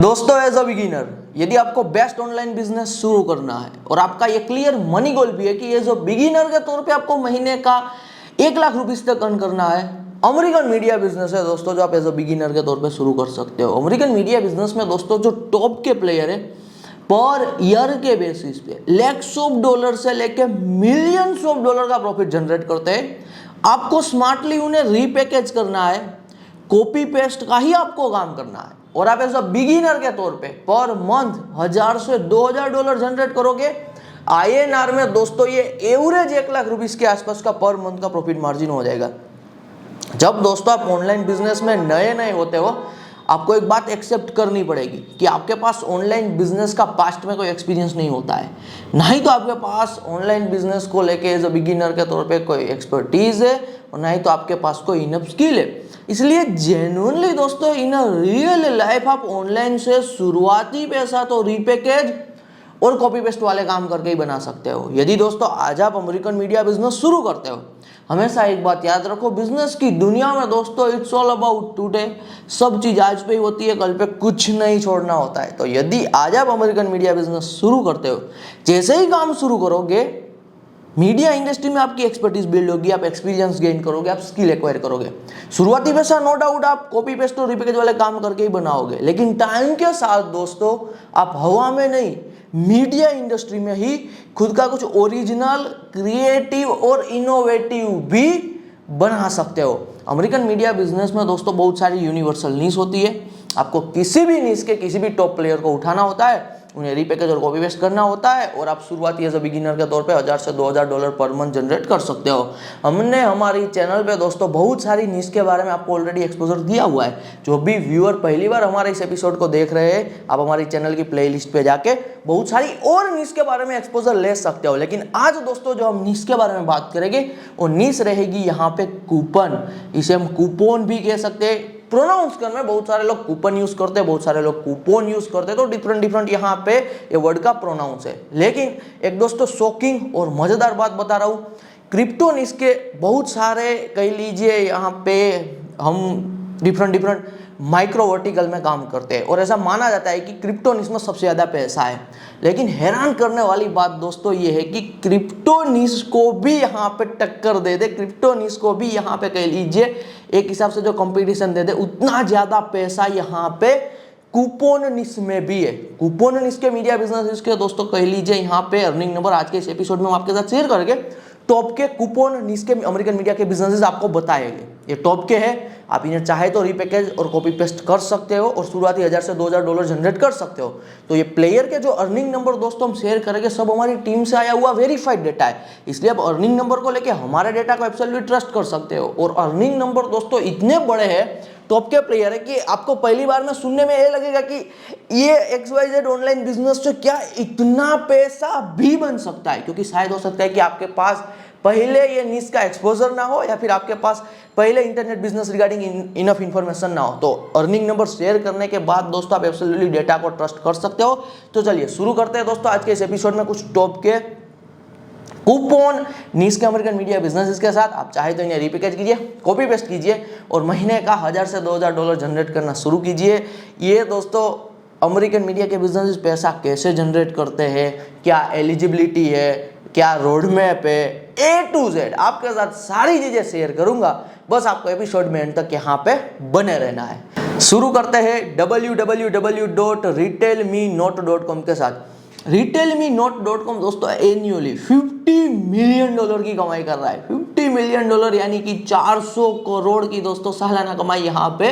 दोस्तों as a beginner यदि आपको बेस्ट ऑनलाइन बिजनेस शुरू करना है और आपका ये क्लियर मनी गोल भी है कि एज अ बिगिनर के तौर पे आपको महीने का 1 लाख रुपीस तक अर्न करना है, अमेरिकन मीडिया बिजनेस है दोस्तों जो आप एज अ बिगिनर के तौर पे शुरू कर सकते हो। अमेरिकन मीडिया बिजनेस में दोस्तों जो टॉप के प्लेयर है पर ईयर के बेसिस पे लैक्स ऑफ डॉलर से लेके मिलियंस ऑफ डॉलर का प्रॉफिट जनरेट करते हैं। आपको स्मार्टली उन्हें रीपैकेज करना है, कॉपी पेस्ट का ही आपको काम करना है और आप एज अ बिगिनर के तौर पे पर मंथ 1000 से 2000 डॉलर जनरेट करोगे। आईएनआर में दोस्तों ये एवरेज 1 लाख रुपीस के आसपास का पर मंथ का प्रॉफिट मार्जिन हो जाएगा। जब दोस्तों आप ऑनलाइन बिजनेस में नए नए होते हो आपको एक बात एक्सेप्ट करनी पड़ेगी कि आपके पास ऑनलाइन बिजनेस का पास्ट में कोई एक्सपीरियंस नहीं होता है, ना ही तो आपके पास ऑनलाइन बिजनेस को लेके एज अ बिगिनर के तौर पे कोई एक्सपर्टीज है और ना ही तो आपके पास कोई इनफ स्किल है। इसलिए जेन्युइनली दोस्तों इन रियल लाइफ आप ऑनलाइन से शुरुआती पैसा तो रीपैकेज और कॉपी पेस्ट वाले काम करके ही बना सकते हो। यदि दोस्तों आज आप अमेरिकन मीडिया बिजनेस शुरू करते हो, हमेशा एक बात याद रखो, बिजनेस की दुनिया में दोस्तों इट्स ऑल अबाउट टुडे। सब चीज आज पे ही होती है, कल पे कुछ नहीं छोड़ना होता है। तो यदि आज आप अमेरिकन मीडिया बिजनेस शुरू करते हो, जैसे ही काम शुरू करोगे मीडिया इंडस्ट्री में आपकी एक्सपर्टीज बिल्ड होगी, आप एक्सपीरियंस गेन करोगे, आप स्किल एक्वायर करोगे। शुरुआती पैसा नो डाउट आप कॉपी पेस्ट और रिपैकेज वाले काम करके ही बनाओगे, लेकिन टाइम के साथ दोस्तों आप हवा में नहीं मीडिया इंडस्ट्री में ही खुद का कुछ ओरिजिनल, क्रिएटिव और इनोवेटिव भी बना सकते हो। अमेरिकन मीडिया बिजनेस में दोस्तों बहुत सारी यूनिवर्सल नीश होती है। आपको किसी भी नीश के किसी भी टॉप प्लेयर को उठाना होता है, उन्हें रीपैकेज और कॉपी पेस्ट करना होता है और आप शुरुआती एज अ बिगिनर के तौर पे 1000 से 2000 डॉलर पर मंथ जनरेट कर सकते हो। हमने हमारी चैनल पे दोस्तों बहुत सारी नीश के बारे में आपको ऑलरेडी एक्सपोजर दिया हुआ है। जो भी व्यूअर पहली बार हमारे इस एपिसोड को देख रहे हैं, आप हमारी चैनल की प्लेलिस्ट पे जाके बहुत सारी और नीश के बारे में एक्सपोजर ले सकते हो। लेकिन आज दोस्तों जो हम नीश के बारे में बात करेंगे वो नीश रहेगी यहाँ पे कूपन। इसे हम कूपन भी कह सकते हैं। प्रोनाउंस करने में बहुत सारे लोग कूपन यूज करते हैं, बहुत सारे लोग कूपन यूज करते हैं, तो डिफरेंट यहाँ पे ये वर्ड का प्रोनाउंस है। लेकिन एक दोस्तों शॉकिंग और मजेदार बात बता रहा हूँ, क्रिप्टो नीश के बहुत सारे कह लीजिए यहाँ पे हम डिफरेंट माइक्रो वर्टिकल में काम करते हैं और ऐसा माना जाता है कि क्रिप्टो नीश में सबसे ज़्यादा पैसा है। लेकिन हैरान करने वाली बात दोस्तों ये है कि क्रिप्टो नीश को भी यहाँ पे टक्कर दे दे, क्रिप्टो नीश को भी यहाँ पे कह लीजिए एक हिसाब से जो कंपटीशन दे दे, उतना ज़्यादा पैसा यहाँ पे कूपन नीश में भी है। कूपन नीश के मीडिया बिजनेस के दोस्तों कह लीजिए यहाँ पे अर्निंग नंबर आज के इस एपिसोड में हम आपके साथ शेयर करेंगे। टॉप के कूपन नीश के अमेरिकन मीडिया के बिजनेसेस आपको बताएंगे। ये टॉप के हैं, आप इन्हें चाहे तो रीपैकेज और कॉपी पेस्ट कर सकते हो और शुरुआती 1000 से 2000 डॉलर जनरेट कर सकते हो। तो ये प्लेयर के जो अर्निंग नंबर दोस्तों हम शेयर करेंगे सब हमारी टीम से आया हुआ वेरीफाइड डेटा है, इसलिए आप अर्निंग नंबर को लेके हमारे डेटा को एब्सोल्यूटली ट्रस्ट कर सकते हो। और अर्निंग नंबर दोस्तों इतने बड़े हैं टॉप के प्लेयर है कि आपको पहली बार में सुनने में ये लगेगा कि ये XYZ ऑनलाइन बिजनेस से क्या इतना पैसा भी बन सकता है, क्योंकि शायद हो सकता है कि आपके पास पहले ये नीश का एक्सपोजर ना हो या फिर आपके पास पहले internet business regarding enough information ना हो। तो अर्निंग नंबर शेयर करने के बाद दोस्तों आप एब्सोल्युटली डेटा को ट्रस्ट कर सकते हो। तो चलिए शुरू करते हैं दोस्तों आज के इस एपिसोड में कुछ टॉप के कूपन नीश के अमेरिकन मीडिया बिजनेस के साथ। आप चाहे तो इन्हें रीपैकेज कीजिए, कॉपी पेस्ट कीजिए और महीने का 1000 से 2000 डॉलर जनरेट करना शुरू कीजिए। ये दोस्तों अमेरिकन मीडिया के बिजनेस पैसा कैसे जनरेट करते हैं, क्या एलिजिबिलिटी है, क्या रोड मैप है, A to Z आपके साथ सारी चीजें शेयर करूंगा। बस आपको एपिसोड में एंड तक यहाँ पे बने रहना है। शुरू करते हैं www.retailmenote.com के साथ। retailmenote.com दोस्तों एन्युअली $50 मिलियन की कमाई कर रहा है। $50 मिलियन यानी कि 400 करोड़ की दोस्तों सालाना कमाई यहाँ पे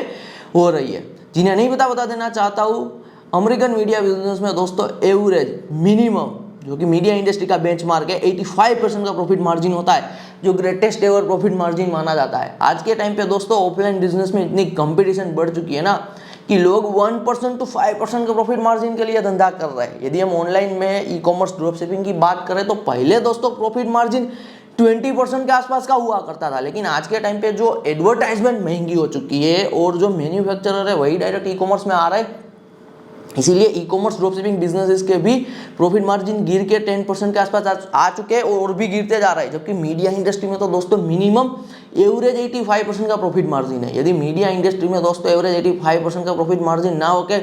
हो रही है। जिन्हें नहीं पता बता देना चाहता हूँ, अमेरिकन मीडिया बिजनेस में दोस्तों एवरेज मिनिमम जो कि मीडिया इंडस्ट्री का बेंचमार्क है 85% का प्रॉफिट मार्जिन होता है, जो ग्रेटेस्ट एवर प्रॉफिट मार्जिन माना जाता है। आज के टाइम पे दोस्तों ऑफलाइन बिजनेस में इतनी कंपटीशन बढ़ चुकी है ना कि लोग 1% to 5% के प्रॉफिट मार्जिन के लिए धंधा कर रहे हैं। यदि हम ऑनलाइन में ई कॉमर्स ड्रॉप शिपिंग की बात करें तो पहले दोस्तों प्रॉफिट मार्जिन 20% के आसपास का हुआ करता था, लेकिन आज के टाइम पे जो एडवर्टाइजमेंट महंगी हो चुकी है और जो मैन्युफैक्चरर है वही डायरेक्ट ई कॉमर्स में आ रहा है, इसीलिए e commerce drop shipping businesses के भी प्रॉफिट मार्जिन गिर के 10% के आसपास आ चुके हैं और भी गिरते जा रहा है। जबकि मीडिया इंडस्ट्री में तो दोस्तों मिनिमम एवरेज 85% का प्रॉफिट मार्जिन है। यदि मीडिया इंडस्ट्री में दोस्तों एवरेज 85% का प्रॉफिट मार्जिन ना होके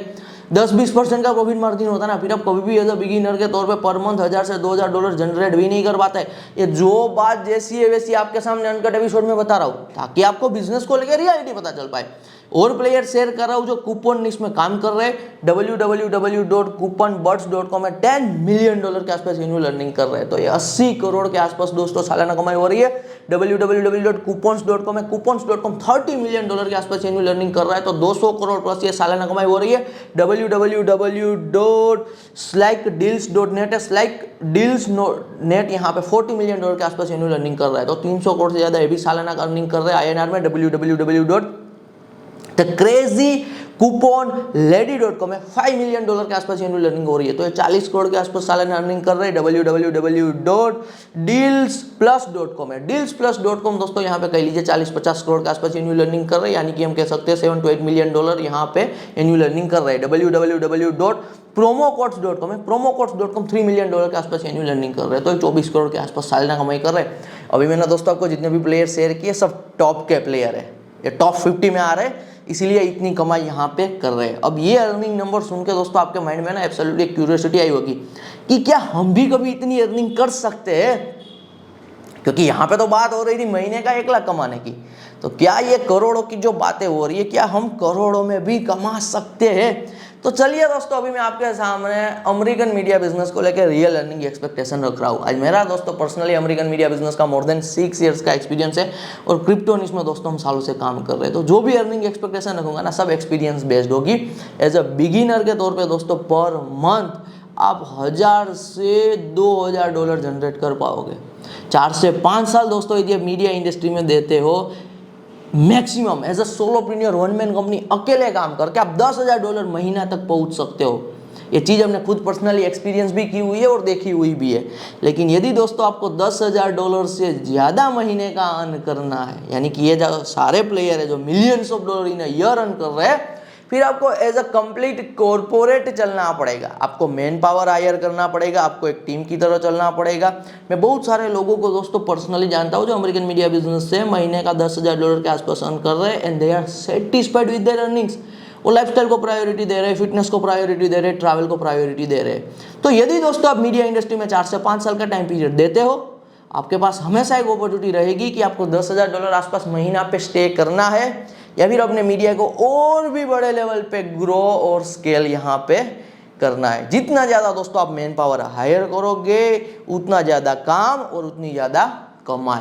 10-20% का प्रॉफिट मार्जिन होता है ना, फिर आप कभी भी एज अ बिगिनर के तौर पे पर मंथ $1000 से $2000 जनरेट भी नहीं कर पाते। ये जो बात जैसी है वैसी आपके सामने अनकट एपिसोड में बता रहा हूँ, ताकि आपको बिजनेस को लेकर रियलिटी पता चल पाए। और प्लेयर शेयर कर रहा हूँ जो कूपन इसमें काम कर रहे हैं, www.couponbuds.com में $10 मिलियन के आसपास एनुअल अर्निंग कर रहे हैं। तो ये 80 करोड़ के आसपास दोस्तों सालाना कमाई हो रही है। www.coupons.com में coupons.com $30 मिलियन के आसपास एनुअल अर्निंग कर रहा है, तो 200 करोड़ प्लस ये सालाना कमाई हो रही है। www.slackdeals.net है, slackdeals.net यहाँ पे $40 मिलियन के आसपास एनुअल अर्निंग कर रहा है, तो 300 करोड़ से ज्यादा ये भी सालाना अर्निंग कर रहे हैं INR में। www.thecrazykouponlady.com में $5 मिलियन के आसपास एनुअल अर्निंग हो रही है, तो ये 40 करोड़ के आसपास सालाना अर्निंग कर रहे हैं। www.dealsplus.com है, dealsplus.com दोस्तों यहाँ पे कह लीजिए 40-50 करोड़ के आसपास एनुअल अर्निंग कर रहे हैं, यानी कि हम कह सकते हैं $7 to $8 मिलियन यहाँ पे एनुअल अर्निंग कर रहे हैं। www.promocodes.com है, promocodes.com $3 मिलियन के आसपास एनुअल अर्निंग कर रहे हैं, तो 24 करोड़ के आसपास सालाना कमाई कर रहे हैं। अभी मैंने दोस्तों आपको जितने भी प्लेयर शेयर किए सब टॉप के प्लेयर है, ये टॉप 50 में आ रहे हैं, इसीलिए इतनी कमाई यहाँ पे कर रहे हैं। अब ये अर्निंग नंबर सुन के दोस्तों आपके माइंड में ना एब्सोल्युटली क्यूरियोसिटी आई होगी कि क्या हम भी कभी इतनी अर्निंग कर सकते हैं, क्योंकि यहाँ पे तो बात हो रही थी महीने का 1 लाख कमाने की, तो क्या ये करोड़ों की जो बातें हो रही है क्या हम करोड़ों में भी कमा सकते हैं? तो चलिए दोस्तों अभी मैं आपके सामने अमेरिकन मीडिया बिजनेस को लेकर रियल अर्निंग एक्सपेक्टेशन रख रहा हूँ। आज मेरा दोस्तों पर्सनली अमेरिकन मीडिया बिजनेस का मोर देन 6 इयर्स का एक्सपीरियंस है, और क्रिप्टो निश में दोस्तों हम सालों से काम कर रहे हैं। तो जो भी अर्निंग एक्सपेक्टेशन रखूंगा ना सब एक्सपीरियंस बेस्ड होगी। एज अ बिगिनर के तौर पर दोस्तों पर मंथ आप $1000 से $2000 जनरेट कर पाओगे। 4 से 5 साल दोस्तों यदि आप मीडिया इंडस्ट्री में देते हो, maximum as a solopreneur one man company अकेले काम करके आप $10,000 महीना तक पहुंच सकते हो। ये चीज़ हमने खुद पर्सनली एक्सपीरियंस भी की हुई है और देखी हुई भी है। लेकिन यदि दोस्तों आपको $10,000 से ज़्यादा महीने का अर्न करना है, यानी कि ये जो सारे प्लेयर है जो millions of dollar in year earn कर रहे हैं, फिर आपको एज अ कंप्लीट कॉर्पोरेट चलना पड़ेगा, आपको मैन पावर हायर करना पड़ेगा, आपको एक टीम की तरह चलना पड़ेगा। मैं बहुत सारे लोगों को दोस्तों पर्सनली जानता हूँ जो अमेरिकन मीडिया बिजनेस से महीने का $10,000 के आसपास अर्न कर रहे हैं, and they are satisfied with their earnings. वो लाइफस्टाइल को प्रायोरिटी दे रहे हैं, फिटनेस को प्रायोरिटी दे रहे हैं, ट्रैवल को प्रायोरिटी दे रहे हैं। तो यदि दोस्तों आप मीडिया इंडस्ट्री में 4 से 5 साल का टाइम पीरियड देते हो, आपके पास हमेशा एक अपॉर्चुनिटी रहेगी कि आपको $10,000 आसपास महीना पे स्टे करना है, या फिर अपने मीडिया को और भी बड़े लेवल पे ग्रो और स्केल यहाँ पे करना है। जितना ज़्यादा दोस्तों आप मैन पावर हायर करोगे, उतना ज़्यादा काम और उतनी ज़्यादा कमाई।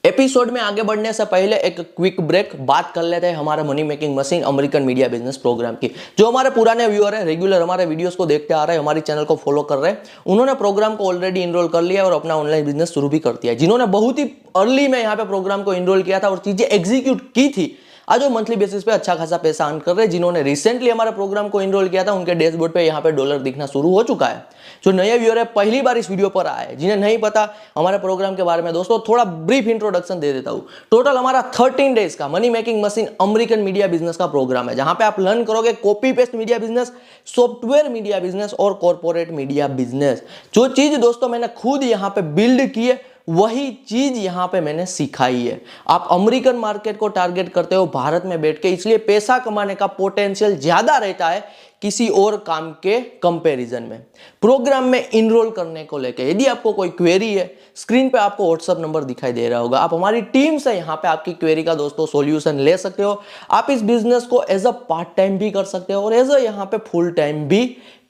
एपिसोड में आगे बढ़ने से पहले एक क्विक ब्रेक, बात कर लेते हैं हमारे money making machine American media business programme की। जो हमारे पुराने व्यूअर है, रेगुलर हमारे वीडियोस को देखते आ रहे हैं, हमारी चैनल को फॉलो कर रहे हैं, उन्होंने प्रोग्राम को ऑलरेडी इनरोल कर लिया और अपना ऑनलाइन बिजनेस शुरू भी कर दिया है। जिन्होंने बहुत ही अर्ली में यहाँ पे प्रोग्राम को इनरोल किया था और चीजें एग्जीक्यूट की थी, आज वो मंथली बेसिस पे अच्छा खासा पैसा अर्न कर रहे हैं। जिन्होंने रिसेंटली हमारे प्रोग्राम को इनरोल किया था, उनके डैशबोर्ड पे यहाँ पे डॉलर दिखना शुरू हो चुका है। जो नए व्यूअर है, पहली बार इस वीडियो पर आए, जिन्हें नहीं पता हमारे प्रोग्राम के बारे में, दोस्तों थोड़ा ब्रीफ इंट्रोडक्शन दे देता हूँ। टोटल हमारा 13 डेज का money making machine American media business का प्रोग्राम है, जहां पे आप लर्न करोगे copy paste media business, software media business और कॉर्पोरेट मीडिया बिजनेस। जो चीज दोस्तों मैंने खुद यहाँ पे बिल्ड की है, वही चीज यहां पे मैंने सिखाई है। आप अमेरिकन मार्केट को टारगेट करते हो भारत में बैठ के, इसलिए पैसा कमाने का पोटेंशियल ज्यादा रहता है किसी और काम के कंपैरिजन में। प्रोग्राम में इनरोल करने को लेकर यदि आपको कोई क्वेरी है, स्क्रीन पे आपको व्हाट्सएप नंबर दिखाई दे रहा होगा, आप हमारी टीम से यहाँ पे आपकी क्वेरी का दोस्तों सॉल्यूशन ले सकते हो। आप इस बिजनेस को एज अ पार्ट टाइम भी कर सकते हो और एज अ यहाँ पे फुल टाइम भी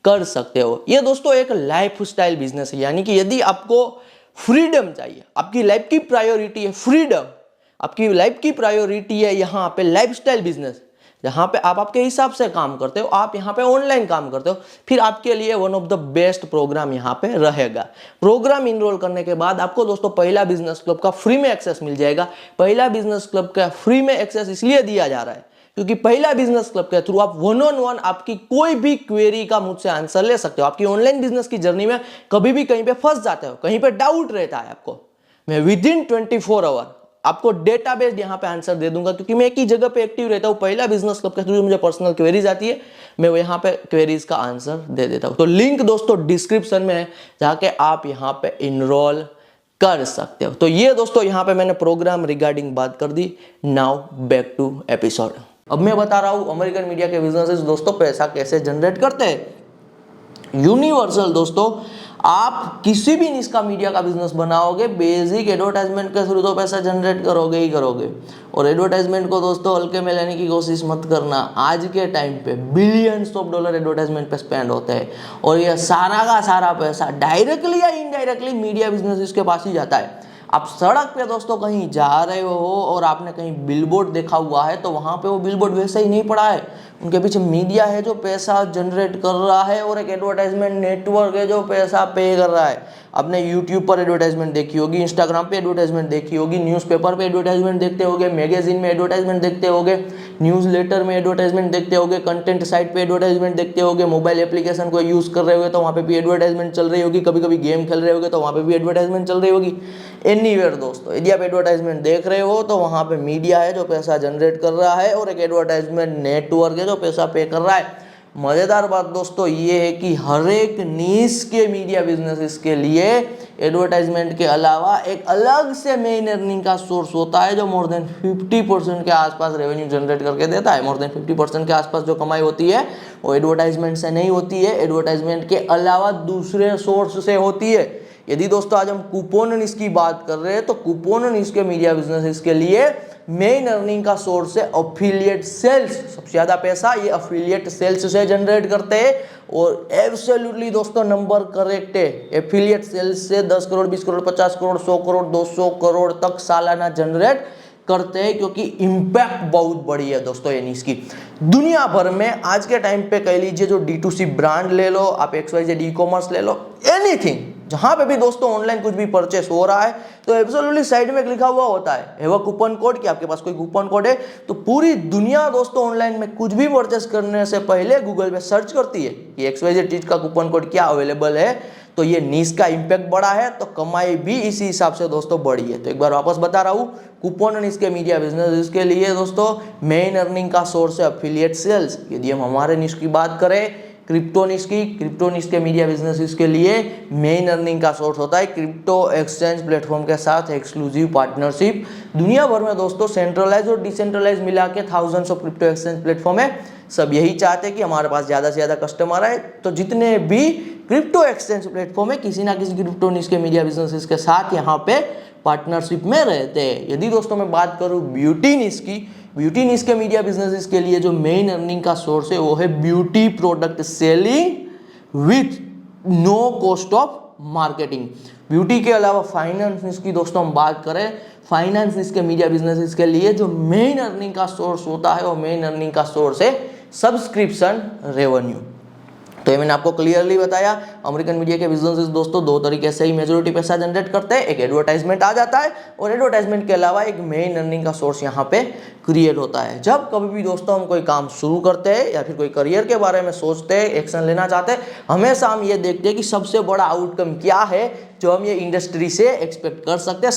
कर सकते हो। ये दोस्तों एक लाइफ स्टाइल बिजनेस है, यानी कि यदि आपको फ्रीडम चाहिए, आपकी लाइफ की प्रायोरिटी है फ्रीडम, आपकी लाइफ की प्रायोरिटी है यहाँ पे लाइफस्टाइल बिजनेस, जहां पे आप आपके हिसाब से काम करते हो, आप यहाँ पे ऑनलाइन काम करते हो, फिर आपके लिए one of the best programme यहाँ पे रहेगा। प्रोग्राम इनरोल करने के बाद आपको दोस्तों पहला बिजनेस क्लब का फ्री में एक्सेस मिल जाएगा। पहला बिजनेस क्लब का फ्री में एक्सेस इसलिए दिया जा रहा है क्योंकि पहला बिजनेस क्लब के थ्रू आप 1-on-1 आपकी कोई भी क्वेरी का मुझसे आंसर ले सकते हो। आपकी ऑनलाइन बिजनेस की जर्नी में कभी भी कहीं पे फंस जाते हो, कहीं पे डाउट रहता है आपको, मैं विदिन 24 आवर आपको डेटाबेस यहाँ पे आंसर दे दूंगा, क्योंकि मैं एक ही जगह पे एक्टिव रहता हूँ। पहला बिजनेस क्लब के थ्रू मुझे पर्सनल क्वेरीज आती है, मैं वो यहाँ पे क्वेरीज का आंसर दे देता हूँ। तो लिंक दोस्तों डिस्क्रिप्शन में है, जाके आप यहाँ पे इनरोल कर सकते हो। तो ये दोस्तों यहाँ पे मैंने प्रोग्राम रिगार्डिंग बात कर दी। Now back to episode. अब मैं बता रहा हूँ अमेरिकन मीडिया के बिजनेसेस दोस्तों पैसा कैसे जनरेट करते हैं। यूनिवर्सल दोस्तों, आप किसी भी निश का मीडिया का बिजनेस बनाओगे, बेसिक एडवर्टाइजमेंट के थ्रू तो पैसा जनरेट करोगे ही करोगे। और एडवर्टाइजमेंट को दोस्तों हल्के में लेने की कोशिश मत करना। आज के टाइम पे बिलियंस ऑफ डॉलर एडवर्टाइजमेंट पे स्पेंड होते हैं और ये सारा का सारा पैसा डायरेक्टली या इनडायरेक्टली मीडिया बिजनेस के पास ही जाता है। आप सड़क पे दोस्तों कहीं जा रहे हो और आपने कहीं बिलबोर्ड देखा हुआ है तो वहाँ पे वो बिलबोर्ड वैसे ही नहीं पड़ा है, उनके पीछे मीडिया है जो पैसा जनरेट कर रहा है और एक एडवर्टाइजमेंट नेटवर्क है जो पैसा पे कर रहा है। आपने यूट्यूब पर एडवर्टाइजमेंट देखी होगी, इंस्टाग्राम पे एडवर्टाइजमेंट देखी होगी, न्यूज़पेपर पे एडवर्टाइजमेंट देखते होगे, मैगजीन में एडवर्टाइजमेंट देखते होगे, न्यूज़लेटर में एडवर्टाइजमेंट देखते होगे, कंटेंट साइट पे एडवर्टाइजमेंट देखते होगे, मोबाइल एप्लीकेशन को यूज़ कर रहे होगे तो वहाँ पे भी एडवर्टाइजमेंट चल रही होगी, कभी कभी गेम खेल रहे होगे तो वहाँ पे भी एडवर्टाइजमेंट चल रही होगी। एनीवेयर दोस्तों, यदि आप एडवर्टाइजमेंट देख रहे हो तो वहाँ पे मीडिया है जो पैसा जनरेट कर रहा है और एक एडवर्टाइजमेंट नेटवर्क है जो पैसा पे कर रहा है। मज़ेदार बात दोस्तों ये है कि हर एक नीश के मीडिया बिजनेसेस के लिए एडवर्टाइजमेंट के अलावा एक अलग से मेन अर्निंग का सोर्स होता है जो मोर देन 50% के आसपास रेवेन्यू जनरेट करके देता है। मोर देन 50% के आसपास जो कमाई होती है वो एडवर्टाइजमेंट से नहीं होती है, एडवर्टाइजमेंट के अलावा दूसरे सोर्स से होती है। यदि दोस्तों आज हम कूपन निश की बात कर रहे हैं तो कूपन निश के मीडिया बिजनेसेस के लिए मेन अर्निंग का सोर्स है अफिलिएट सेल्स। सबसे ज्यादा पैसा ये अफिलिएट सेल्स से जनरेट करते हैं और एब्सोल्युटली दोस्तों नंबर करेक्ट है। एफिलिएट सेल्स से 10 करोड़ 20 करोड़ 50 करोड़ 100 करोड़ 200 करोड़ तक सालाना जनरेट करते हैं क्योंकि इम्पैक्ट बहुत बड़ी है दोस्तों ये निश की। दुनिया भर में आज के टाइम पे कह लीजिए जो D2C ब्रांड ले लो, आप XYZ ई-कॉमर्स ले लो, एनीथिंग जहां पे भी दोस्तों ऑनलाइन कुछ भी परचेस हो रहा है तो एब्सोल्युटली साइड में लिखा हुआ होता है वो कूपन कोड कि आपके पास कोई कूपन कोड है। तो पूरी दुनिया दोस्तों ऑनलाइन में कुछ भी परचेस करने से पहले गूगल पे सर्च करती है कि XYZ चीज का कूपन कोड क्या अवेलेबल है। तो ये निश का इम्पैक्ट बड़ा है तो कमाई भी इसी हिसाब से दोस्तों बड़ी है। तो एक बार वापस बता रहा हूँ, कूपन निश के मीडिया बिजनेस के लिए दोस्तों मेन अर्निंग का सोर्स है अफिलिएट सेल्स। यदि हम हमारे निश की बात करें क्रिप्टो निश की, क्रिप्टो निश के मीडिया बिजनेस के लिए मेन अर्निंग का सोर्स होता है क्रिप्टो एक्सचेंज प्लेटफॉर्म के साथ एक्सक्लूसिव पार्टनरशिप। दुनिया भर में दोस्तों सेंट्रलाइज और डिसेंट्रलाइज मिला के thousands of crypto exchange platform है। सब यही चाहते हैं कि हमारे पास ज़्यादा से ज़्यादा कस्टमर आए। तो जितने भी क्रिप्टो एक्सचेंज प्लेटफॉर्म है किसी ना किसी क्रिप्टो निश के मीडिया बिजनेस के साथ यहाँ पे पार्टनरशिप में रहते हैं। यदि दोस्तों मैं बात करूँ ब्यूटी निश की, ब्यूटी निश के मीडिया बिजनेसेस के लिए जो मेन अर्निंग का सोर्स है वो है beauty product selling with no cost of marketing. Beauty के अलावा फाइनेंस निश की दोस्तों हम बात करें, फाइनेंस निश के मीडिया बिजनेसेस के लिए जो मेन अर्निंग का सोर्स होता है वो मेन अर्निंग का सोर्स है सब्सक्रिप्शन रेवेन्यू। तो ये मैंने आपको क्लियरली बताया अमेरिकन मीडिया के बिजनेसेस दोस्तों दो तरीके से ही मेजोरिटी पैसा जनरेट करते हैं। एक एडवर्टाइजमेंट आ जाता है और एडवर्टाइजमेंट के अलावा एक मेन अर्निंग का सोर्स यहाँ पे क्रिएट होता है। जब कभी भी दोस्तों हम कोई काम शुरू करते हैं या फिर कोई करियर के बारे में सोचते हैं, एक्शन लेना चाहते हैं, हमेशा हम ये देखते हैं कि सबसे बड़ा आउटकम क्या है जो हम ये इंडस्ट्री से एक्सपेक्ट कर सकते हैं,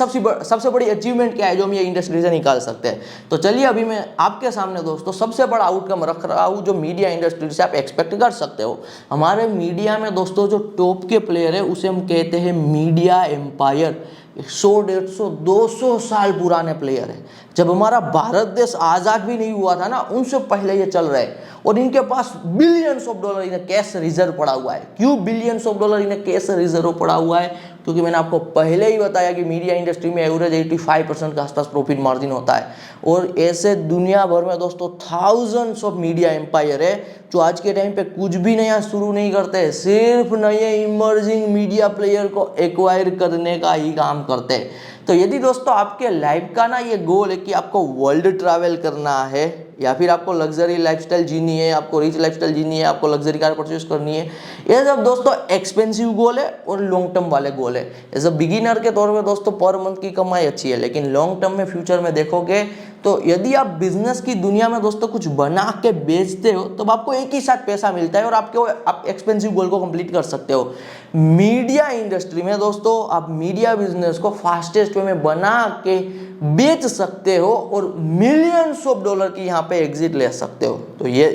सबसे बड़ी अचीवमेंट क्या है जो हम ये इंडस्ट्री से निकाल सकते हैं। तो चलिए अभी मैं आपके सामने दोस्तों सबसे बड़ा आउटकम रख रहा हूँ जो मीडिया इंडस्ट्री से आप एक्सपेक्ट कर सकते हो। हमारे मीडिया में दोस्तों जो टॉप के प्लेयर है उसे हम कहते हैं मीडिया एम्पायर। 100 150 200 साल पुराने प्लेयर है। जब हमारा भारत देश आज़ाद भी नहीं हुआ था ना, उनसे पहले ये चल रहे हैं और इनके पास billions of dollar in cash reserve पड़ा हुआ है। क्यों billions of dollar in cash reserve पड़ा हुआ है? क्योंकि मैंने आपको पहले ही बताया कि मीडिया इंडस्ट्री में एवरेज 85% के आसपास प्रॉफिट मार्जिन होता है। और ऐसे दुनिया भर में दोस्तों थाउजेंड्स ऑफ मीडिया एम्पायर है जो आज के टाइम पे कुछ भी नया शुरू नहीं करते, सिर्फ नए इमर्जिंग मीडिया प्लेयर को एक्वायर करने का ही काम करते हैं। तो यदि दोस्तों आपके लाइफ का ना ये गोल है कि आपको वर्ल्ड ट्रैवल करना है या फिर आपको लग्जरी लाइफस्टाइल जीनी है, आपको रिच लाइफस्टाइल जीनी है, आपको लग्जरी कार परचेज करनी है, ये सब दोस्तों एक्सपेंसिव गोल है और लॉन्ग टर्म वाले गोल है। एज अ बिगिनर के तौर पे दोस्तों पर मंथ की कमाई अच्छी है, लेकिन लॉन्ग टर्म में फ्यूचर में देखोगे तो यदि आप बिजनेस की दुनिया में दोस्तों कुछ बना के बेचते हो तो आपको एक ही साथ पैसा मिलता है और आप एक्सपेंसिव गोल को कंप्लीट कर सकते हो। मीडिया इंडस्ट्री में दोस्तों आप मीडिया बिजनेस को फास्टेस्ट वे में बना के बेच सकते हो और मिलियंस ऑफ डॉलर की यहाँ पे एग्जिट ले सकते हो। तो ये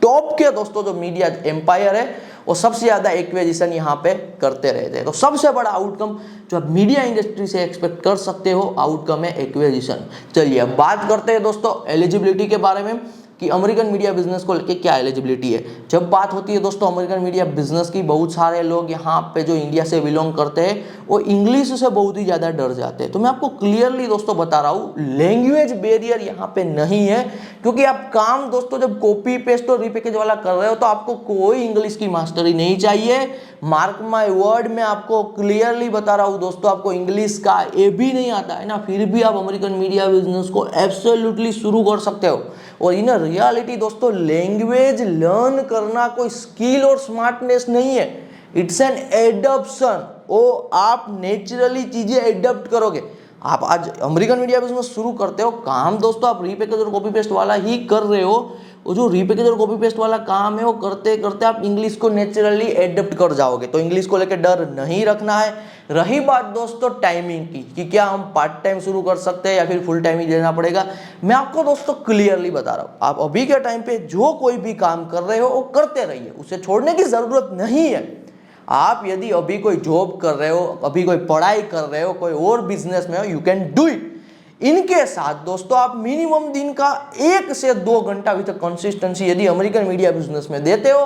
टॉप के दोस्तों जो मीडिया एम्पायर है वो सबसे ज्यादा एक्विजिशन यहाँ पे करते रहते हैं। तो सबसे बड़ा आउटकम जो आप मीडिया इंडस्ट्री से एक्सपेक्ट कर सकते हो आउटकम है एक्विजिशन। चलिए अब बात करते हैं दोस्तों एलिजिबिलिटी के बारे में। कि अमेरिकन मीडिया बिजनेस को लेके क्या एलिजिबिलिटी है। जब बात होती है दोस्तों अमेरिकन मीडिया बिजनेस की, बहुत सारे लोग यहाँ पे जो इंडिया से बिलोंग करते हैं वो इंग्लिश से बहुत ही ज़्यादा डर जाते हैं। तो मैं आपको क्लियरली दोस्तों बता रहा हूँ, लैंग्वेज बैरियर यहाँ पे नहीं है, क्योंकि आप काम दोस्तों जब कॉपी पेस्ट और रिपैकेज वाला कर रहे हो तो आपको कोई इंग्लिश की मास्टरी नहीं चाहिए। मार्क माय वर्ड, मैं आपको क्लियरली बता रहा हूँ दोस्तों, आपको इंग्लिश का ए भी नहीं आता है ना, फिर भी आप अमेरिकन मीडिया बिजनेस को एब्सोल्युटली शुरू कर सकते हो। और इन रियलिटी दोस्तों लैंग्वेज लर्न करना कोई स्किल और स्मार्टनेस नहीं है, इट्स एन एडॉप्शन। वो आप नेचुरली चीजें एडॉप्ट करोगे। आप आज अमेरिकन मीडिया बिजनेस शुरू करते हो, काम दोस्तों आप रीपैकेज और कॉपी पेस्ट वाला ही कर रहे हो। वो जो रीपैकेज और कॉपी पेस्ट वाला काम है वो करते करते आप इंग्लिश को नेचुरली एडप्ट कर जाओगे। तो इंग्लिश को लेकर डर नहीं रखना है। रही बात दोस्तों टाइमिंग की कि क्या हम पार्ट टाइम शुरू कर सकते हैं या फिर फुल टाइम ही देना पड़ेगा, मैं आपको दोस्तों क्लियरली बता रहा हूँ, आप अभी के टाइम पे जो कोई भी काम कर रहे हो वो करते रहिए, उसे छोड़ने की जरूरत नहीं है। आप यदि अभी कोई जॉब कर रहे हो, अभी कोई पढ़ाई कर रहे हो, कोई और बिजनेस में हो, यू कैन डू इट। इनके साथ दोस्तों आप मिनिमम दिन का 1 से 2 घंटा विद कंसिस्टेंसी यदि अमेरिकन मीडिया बिजनेस में देते हो,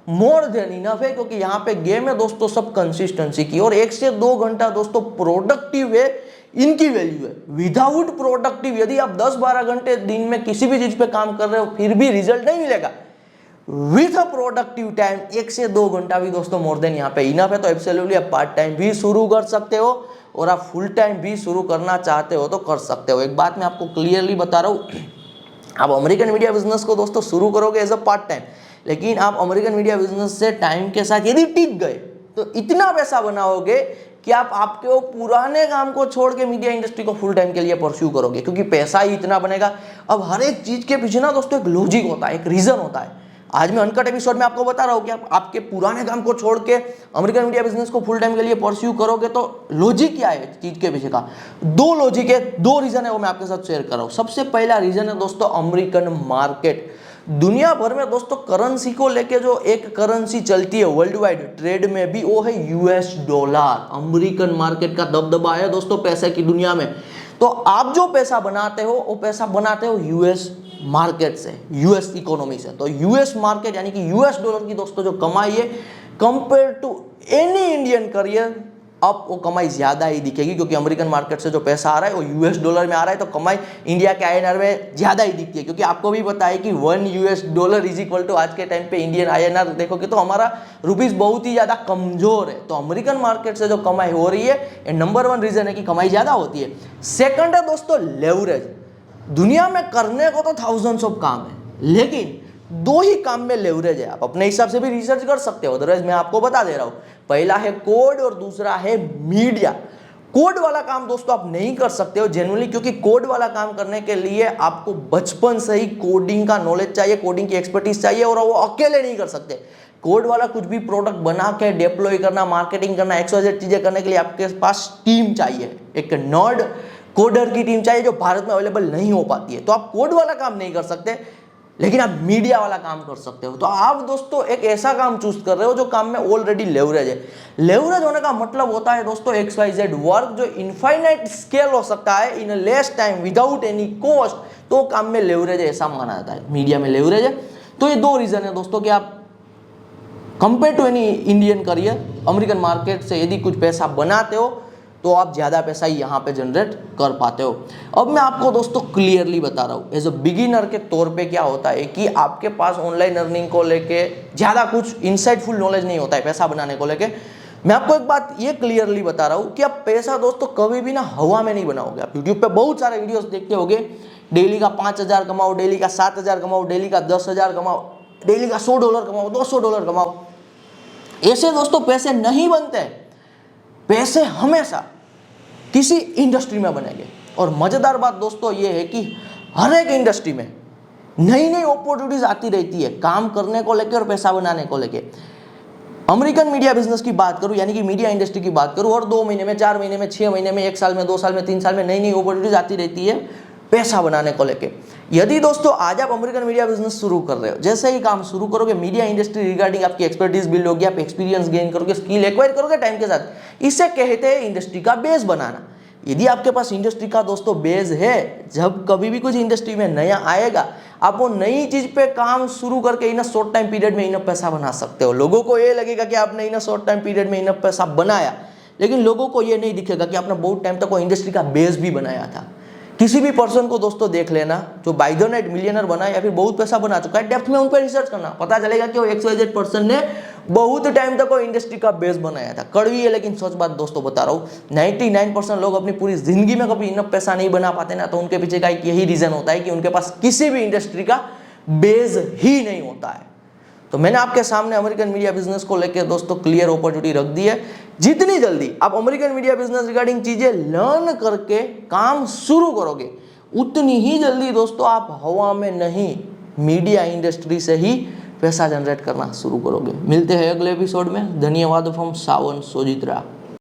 मोर देन इनफ है। क्योंकि यहाँ पे गेम है दोस्तों सब कंसिस्टेंसी की, और 1 से 2 घंटा दोस्तों प्रोडक्टिव है, इनकी वैल्यू है। विदाउट प्रोडक्टिव यदि आप 10-12 घंटे दिन में किसी भी चीज पे काम कर रहे हो फिर भी रिजल्ट नहीं मिलेगा। विथ अ प्रोडक्टिव टाइम 1 से 2 घंटा भी दोस्तों मोर देन यहाँ पे इनफ है। तो एब्सोल्युटली आप पार्ट टाइम भी शुरू कर सकते हो और आप फुल टाइम भी शुरू करना चाहते हो तो कर सकते हो। एक बात मैं आपको क्लियरली बता रहा हूँ, आप अमेरिकन मीडिया बिजनेस को दोस्तों शुरू करोगे एज अ पार्ट टाइम, लेकिन आप अमेरिकन मीडिया बिजनेस से टाइम के साथ यदि टिक गए तो इतना पैसा बनाओगे कि आप आपके वो पुराने काम को छोड़ के मीडिया इंडस्ट्री को फुल टाइम के लिए परस्यू करोगे, क्योंकि पैसा ही इतना बनेगा। अब हर एक चीज के पीछे ना दोस्तों एक लॉजिक होता है, एक रीजन होता है। आज मैं अनकट एपिसोड में आपको बता रहा हूँ कि आप आपके पुराने काम को छोड़ के अमेरिकन मीडिया बिजनेस को फुल टाइम के लिए परस्यू करोगे तो लॉजिक क्या है चीज के पीछे का। 2 लॉजिक है, 2 रीजन है, वो मैं आपके साथ शेयर कर रहा हूँ। सबसे पहला रीजन है दोस्तों अमेरिकन मार्केट। दुनिया भर में दोस्तों करेंसी को लेके जो एक करेंसी चलती है वर्ल्ड वाइड ट्रेड में भी, वो है यूएस डॉलर। अमेरिकन मार्केट का दबदबा है दोस्तों पैसे की दुनिया में। तो आप जो पैसा बनाते हो वो पैसा बनाते हो यूएस मार्केट से, यूएस इकोनॉमी से। तो यूएस मार्केट यानी कि यूएस डॉलर की दोस्तों जो कमाई है compare to any Indian career, अब वो कमाई ज्यादा ही दिखेगी, क्योंकि अमेरिकन मार्केट से जो पैसा आ रहा है वो यूएस डॉलर में आ रहा है। तो कमाई इंडिया के आईएनआर में ज्यादा ही दिखती है, क्योंकि आपको भी पता है कि 1 US dollar is equal to आज के टाइम पे इंडियन आईएनआर देखोगे तो हमारा रुपीस बहुत ही ज्यादा कमजोर है। तो अमेरिकन मार्केट से जो कमाई हो रही है ये नंबर 1 रीजन है कि कमाई ज्यादा होती है। सेकंड है दोस्तों लेवरेज। दुनिया में करने को तो थाउजेंड्स ऑफ काम है, लेकिन 2 ही काम में लेवरेज है। आप अपने हिसाब से भी रिसर्च कर सकते हो, अदरवाइज मैं आपको बता दे रहा हूं। पहला है कोड और दूसरा है मीडिया। कोड वाला काम दोस्तों आप नहीं कर सकते हो जेन्युइनली, क्योंकि कोड वाला काम करने के लिए आपको बचपन से ही कोडिंग का नॉलेज चाहिए, कोडिंग की एक्सपर्टीज चाहिए, और वो अकेले नहीं कर सकते। कोड वाला कुछ भी प्रोडक्ट बना के डिप्लॉय करना, मार्केटिंग करना, XYZ चीजें करने के लिए आपके पास टीम चाहिए, एक नर्ड कोडर की टीम चाहिए जो भारत में अवेलेबल नहीं हो पाती है। तो आप कोड वाला काम नहीं कर सकते, लेकिन आप मीडिया वाला काम कर सकते हो। तो आप दोस्तों एक ऐसा काम चूज कर रहे हो जो काम में ऑलरेडी लेवरेज है। लेवरेज होने का मतलब होता है दोस्तों XYZ वर्क जो इनफाइनाइट स्केल हो सकता है in less time without any cost, तो काम में लेवरेज है ऐसा माना जाता है, मीडिया में लेवरेज है। तो ये 2 रीजन है दोस्तों कि आप compare to any Indian career American market से यदि कुछ पैसा बनाते हो तो आप ज़्यादा पैसा ही यहाँ पे जनरेट कर पाते हो। अब मैं आपको दोस्तों क्लियरली बता रहा हूँ एज अ बिगिनर के तौर पे क्या होता है कि आपके पास ऑनलाइन अर्निंग को लेके ज़्यादा कुछ इनसाइटफुल नॉलेज नहीं होता है पैसा बनाने को लेके। मैं आपको एक बात ये क्लियरली बता रहा हूँ कि आप पैसा दोस्तों कभी भी ना हवा में नहीं बनाओगे। आप यूट्यूब पे बहुत सारे वीडियोस देखते होगे, डेली का 5,000 कमाओ, डेली का 7,000 कमाओ, डेली का 10,000 कमाओ, डेली का $100 कमाओ, $200 कमाओ। ऐसे दोस्तों पैसे नहीं बनते। पैसे हमेशा किसी इंडस्ट्री में बनेंगे। और मजेदार बात दोस्तों ये है कि हर एक इंडस्ट्री में नई नई अपॉर्चुनिटीज आती रहती है काम करने को लेकर और पैसा बनाने को लेकर। अमेरिकन मीडिया बिजनेस की बात करूं यानी कि मीडिया इंडस्ट्री की बात करूं, और 2 महीने में, 4 महीने में, 6 महीने में, 1 साल में, 2 साल में, 3 साल में नई नई अपॉर्चुनिटीज आती रहती है पैसा बनाने को लेके। यदि दोस्तों आज आप अमेरिकन मीडिया बिजनेस शुरू कर रहे हो, जैसे ही काम शुरू करोगे मीडिया इंडस्ट्री रिगार्डिंग आपकी एक्सपर्टीज बिल्ड होगी, आप एक्सपीरियंस गेन करोगे, स्किल एक्वायर करोगे टाइम के साथ। इसे कहते हैं इंडस्ट्री का बेस बनाना। यदि आपके पास इंडस्ट्री का दोस्तों बेस है, जब कभी भी कुछ इंडस्ट्री में नया आएगा, आप वो नई चीज पे काम शुरू करके इन शॉर्ट टाइम पीरियड में इनफ पैसा बना सकते हो। लोगों को ये लगेगा कि आपने इन शॉर्ट टाइम पीरियड में इनफ पैसा बनाया, लेकिन लोगों को ये नहीं दिखेगा कि आपने बहुत टाइम तक वो इंडस्ट्री का बेस भी बनाया था। किसी भी पर्सन को दोस्तों देख लेना जो बाय द नाइट मिलियनर बना या फिर बहुत पैसा बना चुका है, डेप्थ में उन पर रिसर्च करना, पता चलेगा कि वो XYZ पर्सन ने बहुत टाइम तक वो इंडस्ट्री का बेस बनाया था। कड़वी है लेकिन सच बात दोस्तों बता रहा हूँ, 99% लोग अपनी पूरी जिंदगी में कभी इनफ पैसा नहीं बना पाते ना, तो उनके पीछे का एक यही रीजन होता है कि उनके पास किसी भी इंडस्ट्री का बेस ही नहीं होता है। तो मैंने आपके सामने अमेरिकन मीडिया बिजनेस को लेकर दोस्तों क्लियर अपॉर्चुनिटी रख दी है। जितनी जल्दी आप अमेरिकन मीडिया बिजनेस रिगार्डिंग चीजें लर्न करके काम शुरू करोगे, उतनी ही जल्दी दोस्तों आप हवा में नहीं, मीडिया इंडस्ट्री से ही पैसा जनरेट करना शुरू करोगे। मिलते हैं अगले एपिसोड में। धन्यवाद फ्रॉम सावन सोजित्रा।